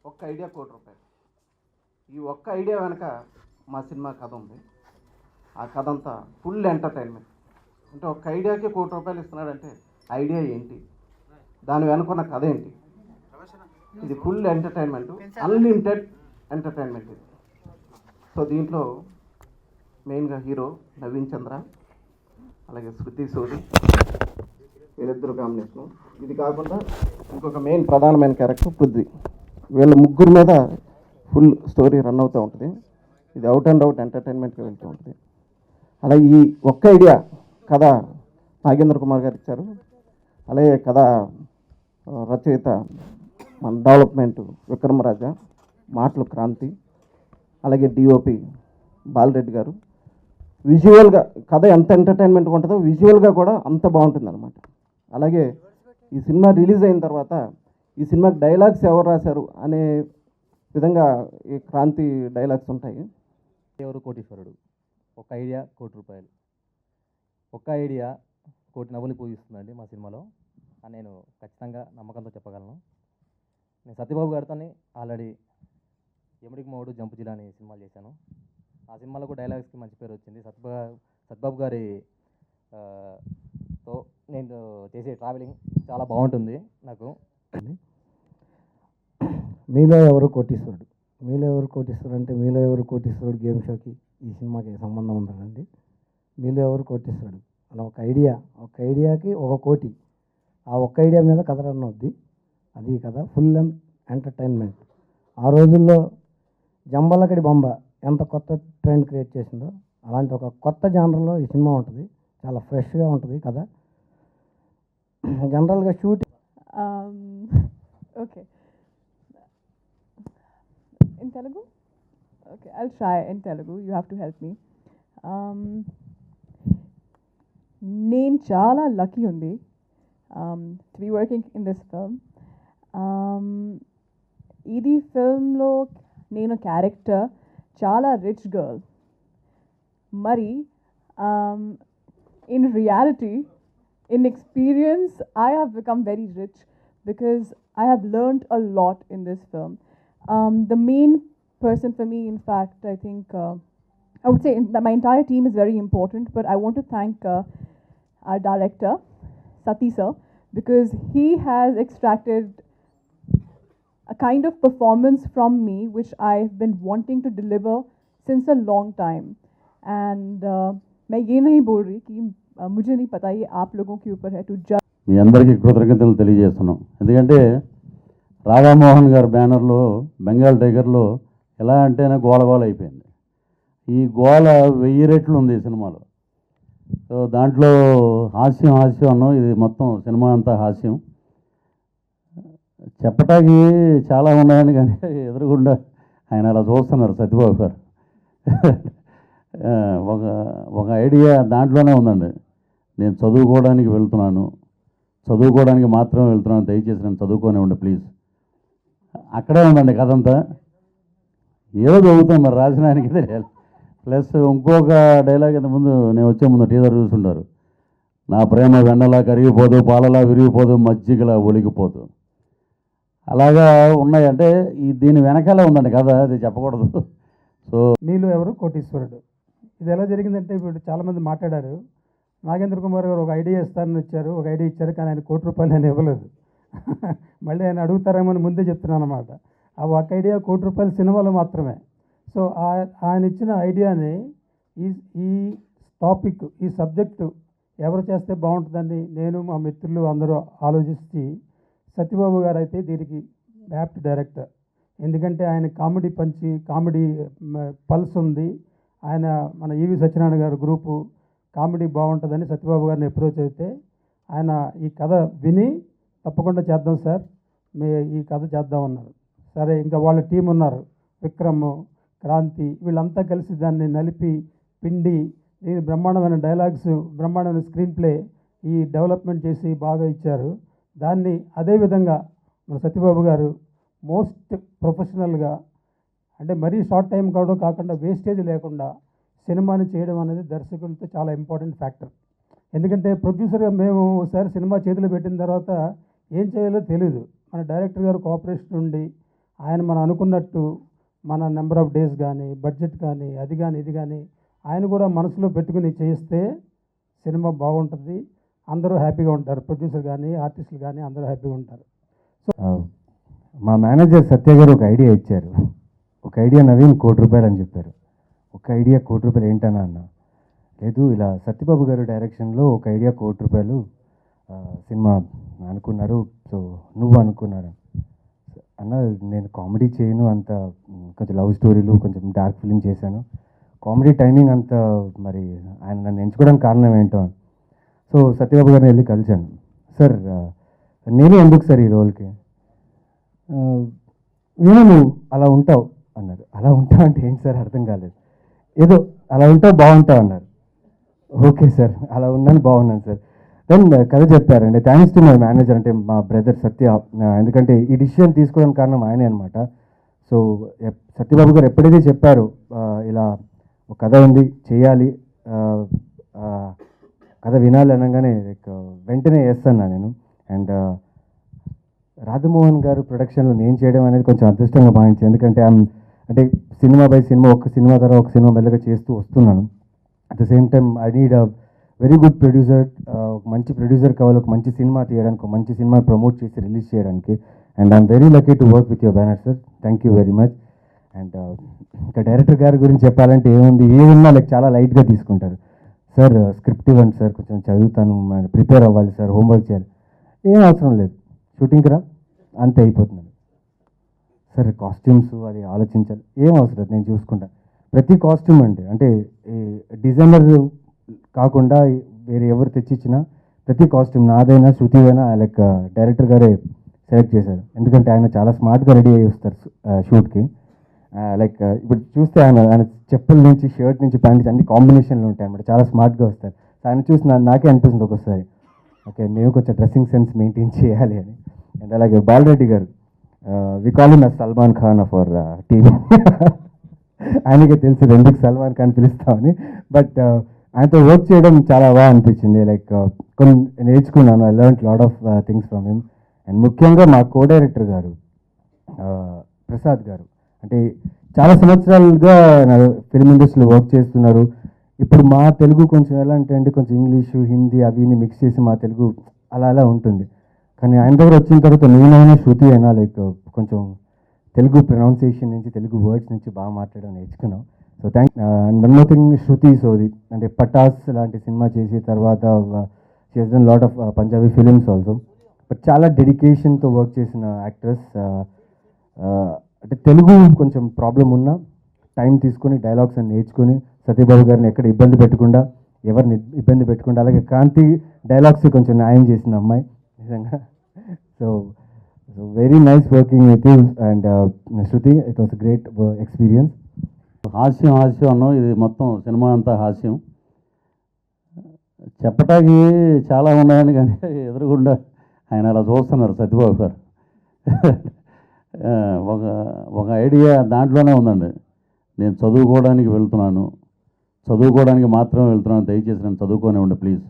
ఒక్క ఐడియా ₹1,00,00,000. ఈ ఒక్క ఐడియా వెనక మా సినిమా కథ ఉంది. ఆ కథ అంతా ఫుల్ ఎంటర్టైన్మెంట్. అంటే ఒక్క ఐడియాకి ₹1,00,00,000 ఇస్తున్నాడంటే ఐడియా ఏంటి, దాని వెనుకున్న కథ ఏంటి, ఇది ఫుల్ ఎంటర్టైన్మెంట్, అన్లిమిటెడ్ ఎంటర్టైన్మెంట్ ఇది. సో దీంట్లో మెయిన్గా హీరో నవీన్ చంద్ర, అలాగే శృతి సూరి, వీళ్ళిద్దరు కాంబినేషను. ఇది కాకుండా ఇంకొక మెయిన్ ప్రధానమైన క్యారెక్టర్ పృథ్వీ. వీళ్ళ ముగ్గురు మీద ఫుల్ స్టోరీ రన్ అవుతూ ఉంటుంది. ఇది అవుట్ అండ్ అవుట్ ఎంటర్టైన్మెంట్గా వెళ్తూ ఉంటుంది. అలాగే ఈ ఒక్క ఐడియా కథ నాగేంద్ర కుమార్ గారు ఇచ్చారు. అలాగే కథ రచయిత మన డెవలప్మెంట్ విక్రమరాజా, మాటలు క్రాంతి, అలాగే డిఓపి బాలరెడ్డి గారు. విజువల్గా కథ ఎంత ఎంటర్టైన్మెంట్గా ఉంటుందో విజువల్గా కూడా అంత బాగుంటుంది అనమాట. అలాగే ఈ సినిమా రిలీజ్ అయిన తర్వాత ఈ సినిమాకి డైలాగ్స్ ఎవరు రాశారు అనే విధంగా ఈ క్రాంతి డైలాగ్స్ ఉంటాయి. ఎవరు కోటీశ్వరుడు, ఒక ఐడియా ₹1,00,00,000. ఒక్క ఐడియా 1,00,00,000 నవ్వులు పూజిస్తుందండి మా సినిమాలో అని నేను ఖచ్చితంగా నమ్మకంతో చెప్పగలను. నేను సత్యబాబు గారితో ఆల్రెడీ ఎముడికి మోడు జంపు జిల్లా అని సినిమాలు చేశాను. ఆ సినిమాలో కూడా డైలాగ్స్కి మంచి పేరు వచ్చింది. సత్యబాబు గారి తో నేను చేసే ట్రావెలింగ్ చాలా బాగుంటుంది నాకు. మీలో ఎవరు కోటీశ్వరుడు, మీలో ఎవరు కోటీశ్వరుడు అంటే మీలో ఎవరు కోటీశ్వరుడు గేమ్ షోకి ఈ సినిమాకి సంబంధం ఉందండి. మీలో ఎవరు కోటీశ్వరుడు అలా ఒక ఐడియాకి ₹1,00,00,000. ఆ ఒక్క ఐడియా మీద కథ రన్ అవుద్ది. అది కథ ఫుల్ ఎంటర్టైన్మెంట్. ఆ రోజుల్లో జంబలకడి బొంబ ఎంత కొత్త ట్రెండ్ క్రియేట్ చేసిందో అలాంటి ఒక కొత్త జానర్లో ఈ సినిమా ఉంటుంది. చాలా ఫ్రెష్గా ఉంటుంది కథ. జనరల్గా shooting Okay. In Telugu? Okay, I'll try in Telugu. You have to help me. నేను చాలా లక్కీ ఉంది to be working in this film. ఇది ఫిల్మ్లో నేను క్యారెక్టర్ చాలా రిచ్ గర్ల్. మరి in reality, in experience, I have become very rich because I have learned a lot in this film. The main person for me, in fact, I think, I would say that my entire team is very important, but I want to thank our director, Sati sir, because he has extracted a kind of performance from me which I've been wanting to deliver since a long time. And मैं ये नहीं बोल रही कि मुझे नहीं पता, ये आप लोगों के ऊपर है to judge. మీ అందరికీ కృతజ్ఞతలు తెలియజేస్తున్నాం. ఎందుకంటే రాధామోహన్ గారి బ్యానర్లో బెంగాల్ టైగర్లో ఎలా అంటేనే గోల అయిపోయింది. ఈ గోల 1000 రెట్లు ఉంది ఈ సినిమాలో. సో దాంట్లో హాస్యం అన్నాం. ఇది మొత్తం సినిమా అంతా హాస్యం. చెప్పటానికి చాలా ఉన్నాయని కానీ ఎదురుగుండా ఆయన అలా చూస్తున్నారు సత్యబాబు గారు. ఒక ఐడియా దాంట్లోనే ఉందండి. నేను చదువుకోవడానికి మాత్రమే వెళ్తున్నాను, దయచేసి నేను చదువుకోనివ్వండి ప్లీజ్. అక్కడే ఉందండి కథ అంతా. ఏదో చదువుతాం మరి రాసిన ఆయనకి తెలియాలి. ప్లస్ ఇంకొక డైలాగ్ ఇంతకుముందు నేను వచ్చే ముందు టీజర్ చూసుంటారు. నా ప్రేమ వెన్నలా కరిగిపోదు, పాలలా విరిగిపోదు, మజ్జిగలా ఒలిగిపోదు. అలాగా ఉన్నాయి. అంటే దీని వెనకాలే ఉందండి కథ, అది చెప్పకూడదు. సో మీలో ఎవరు కోటీశ్వరుడు ఇది ఎలా జరిగిందంటే, ఇప్పుడు చాలామంది మాట్లాడారు. నాగేంద్ర కుమార్ గారు ఒక ఐడియా ఇస్తానని ఇచ్చారు, ఒక ఐడియా ఇచ్చారు, కానీ ఆయన ₹1,00,00,000 ఆయన ఇవ్వలేదు. మళ్ళీ ఆయన అడుగుతారేమో అని ముందే చెప్తున్నాను అనమాట. ఆ ఒక ఐడియా ₹1,00,00,000 సినిమాలో మాత్రమే. సో ఆయన ఇచ్చిన ఐడియాని ఈ టాపిక్, ఈ సబ్జెక్టు ఎవరు చేస్తే బాగుంటుందని నేను మా మిత్రులు అందరూ ఆలోచించి సత్యబాబు గారు అయితే దీనికి యాప్ట్ డైరెక్టర్. ఎందుకంటే ఆయన కామెడీ పల్స్ ఉంది. ఆయన మన ఈవి సత్యనారాయణ గారు గ్రూపు కామెడీ బాగుంటుందని సత్యబాబు గారిని అప్రోచ్ అయితే ఆయన ఈ కథ విని తప్పకుండా చేద్దాం సార్, ఈ కథ చేద్దామన్నారు. సరే, ఇంకా వాళ్ళ టీం ఉన్నారు, విక్రమ్, క్రాంతి, వీళ్ళంతా కలిసి దాన్ని నలిపి పిండి దీని బ్రహ్మాండమైన డైలాగ్స్, బ్రహ్మాండమైన స్క్రీన్ ప్లే ఈ డెవలప్మెంట్ చేసి బాగా ఇచ్చారు. దాన్ని అదేవిధంగా మన సత్యబాబు గారు మోస్ట్ ప్రొఫెషనల్గా, అంటే మరీ షార్ట్ టైం కాకుండా వేస్టేజ్ లేకుండా సినిమాని చేయడం అనేది దర్శకులతో చాలా ఇంపార్టెంట్ ఫ్యాక్టర్. ఎందుకంటే ప్రొడ్యూసర్గా మేము ఒకసారి సినిమా చేతిలో పెట్టిన తర్వాత ఏం చేయాలో తెలియదు. మన డైరెక్టర్ గారు కోఆపరేషన్ ఉండి ఆయన మనం అనుకున్నట్టు మన నెంబర్ ఆఫ్ డేస్ కానీ బడ్జెట్ కానీ అది కానీ ఇది కానీ ఆయన కూడా మనసులో పెట్టుకుని చేస్తే సినిమా బాగుంటుంది, అందరూ హ్యాపీగా ఉంటారు, ప్రొడ్యూసర్ కానీ ఆర్టిస్టులు కానీ అందరూ హ్యాపీగా ఉంటారు. మా మేనేజర్ సత్య గారు ఒక ఐడియా ఇచ్చారు. ఒక ఐడియా నవీన్ ₹1,00,00,000 అని చెప్పారు. ఒక ఐడియా ₹1,00,00,000 ఏంటన్నా అన్న? లేదు, ఇలా సత్యబాబు గారు డైరెక్షన్లో ఒక ఐడియా ₹1,00,00,000 సినిమా అనుకున్నారు, సో నువ్వు అనుకున్నారు అన్న. నేను కామెడీ చేయను, అంత కొంచెం లవ్ స్టోరీలు కొంచెం డార్క్ ఫిలిం చేశాను, కామెడీ టైమింగ్ అంత మరి ఆయన నన్ను ఎంచుకోవడానికి కారణం ఏంటో. సో సత్యబాబు గారిని వెళ్ళి కలిశాను. సార్ నేనే ఎందుకు సార్ ఈ రోల్కి? ఏమో నువ్వు అలా ఉంటావు అన్నారు. అలా ఉంటావు అంటే ఏంటి సార్ అర్థం కాలేదు. ఏదో అలా ఉంటావు బాగుంటావు అన్నారు. ఓకే సార్, అలా ఉన్నాను బాగున్నాను సార్. దెన్ కథ చెప్పారండి. థ్యాంక్స్ టు మై మేనేజర్, అంటే మా బ్రదర్ సత్య. ఎందుకంటే ఈ డిసిషన్ తీసుకోవడానికి కారణం ఆయనే అనమాట. సో సత్యబాబు గారు ఎప్పుడైతే చెప్పారు ఇలా ఒక కథ ఉంది చేయాలి, కథ వినాలి అనగానే లైక్ వెంటనే చేస్తాను నేను. అండ్ రాధమోహన్ గారు ప్రొడక్షన్లో నేను చేయడం అనేది కొంచెం అదృష్టంగా భావించాను. ఎందుకంటే అంటే సినిమా బై సినిమా ఒక సినిమా తర్వాత ఒక సినిమా మెల్లగా చేస్తూ వస్తున్నాను. At the same time I need a very good producer. ఒక మంచి ప్రొడ్యూసర్ కావాలి, ఒక మంచి సినిమా తీయడానికి, ఒక మంచి సినిమా ప్రమోట్ చేసి రిలీజ్ చేయడానికి. And I'm very lucky to work with your banner sir. Thank you very much. And ఇంకా డైరెక్టర్ గారి గురించి చెప్పాలంటే ఏముంది, ఏమున్నా లైక్ చాలా లైట్గా తీసుకుంటారు. సార్ స్క్రిప్ట్ ఇవ్వండి సార్, కొంచెం చదువుతాను, ప్రిపేర్ అవ్వాలి సార్, హోంవర్క్ చేయాలి. ఏం అవసరం లేదు, షూటింగ్కి రా అంతే అయిపోతున్నాను సార్. కాస్ట్యూమ్స్ అది ఆలోచించాలి, ఏం అవసరం లేదు, నేను చూసుకుంటాను. ప్రతి కాస్ట్యూమ్ అంటే డిజైనర్ కాకుండా వేరే ఎవరు తెచ్చిచ్చినా ప్రతి కాస్ట్యూమ్ నాదైనా శృతిదైనా లైక్ డైరెక్టర్ గారే సెలెక్ట్ చేశారు. ఎందుకంటే ఆయన చాలా స్మార్ట్గా రెడీ అయ్యి వస్తారు షూట్కి. లైక్ ఇప్పుడు చూస్తే ఆయన చెప్పుల నుంచి షర్ట్ నుంచి ప్యాంట్ అన్ని కాంబినేషన్లు ఉంటాయి అన్నమాట, చాలా స్మార్ట్గా వస్తారు. ఆయన చూసి నాకే అనిపిస్తుంది ఒక్కొక్కసారి, ఓకే మేము కొంచెం డ్రెస్సింగ్ సెన్స్ మెయింటైన్ చేయాలి అని. అండ్ అలాగే బాలరెడ్డి గారు, we call him as Salman Khan of our team. ఆయనకే తెలిసి ఎందుకు సల్మాన్ ఖాన్ పిలుస్తామని. బట్ ఆయనతో వర్క్ చేయడం చాలా బాగా అనిపించింది. లైక్ కొన్ని నేర్చుకున్నాను, I learn lot of things from him. And ముఖ్యంగా మా కో డైరెక్టర్ గారు ప్రసాద్ గారు, అంటే చాలా సంవత్సరాలుగా ఫిల్మ్ ఇండస్ట్రీలో వర్క్ చేస్తున్నారు. ఇప్పుడు మా తెలుగు కొంచెం ఎలా అంటే కొంచెం ఇంగ్లీషు హిందీ అవి మిక్స్ చేసి మా తెలుగు అలా అలా ఉంటుంది. కానీ ఆయన దగ్గర వచ్చిన తర్వాత నేనైనా శృతి అయినా లైక్ కొంచెం తెలుగు ప్రొనౌన్సియేషన్ నుంచి తెలుగు వర్డ్స్ నుంచి బాగా మాట్లాడడం నేర్చుకున్నాం. So and one more thing, Shruti Sodhi అంటే పటాస్ లాంటి సినిమా చేసి తర్వాత చేసిన lot of Punjabi films also. But చాలా డెడికేషన్తో వర్క్ చేసిన యాక్టర్స్. అంటే తెలుగు కొంచెం ప్రాబ్లం ఉన్నా టైం తీసుకొని డైలాగ్స్ అని నేర్చుకొని సత్యబాబు గారిని ఎక్కడ ఇబ్బంది పెట్టకుండా, ఎవరిని ఇబ్బంది పెట్టకుండా, అలాగే కాంతి డైలాగ్స్ కొంచెం న్యాయం చేసిన అమ్మాయి నిజంగా. So very nice working with you and Shruti, it was great experience. హాస్యం అన్నాం, ఇది మొత్తం సినిమా అంతా హాస్యం. చెప్పటానికి చాలా ఉన్నాయని కానీ ఎదురుగుండా ఆయన అలా చూస్తున్నారు సత్యబాబు గారు. ఒక ఐడియా దాంట్లోనే ఉందండి. నేను చదువుకోవడానికి మాత్రమే వెళ్తున్నాను, దయచేసి నన్ను చదువుకోనివ్వండి ప్లీజ్.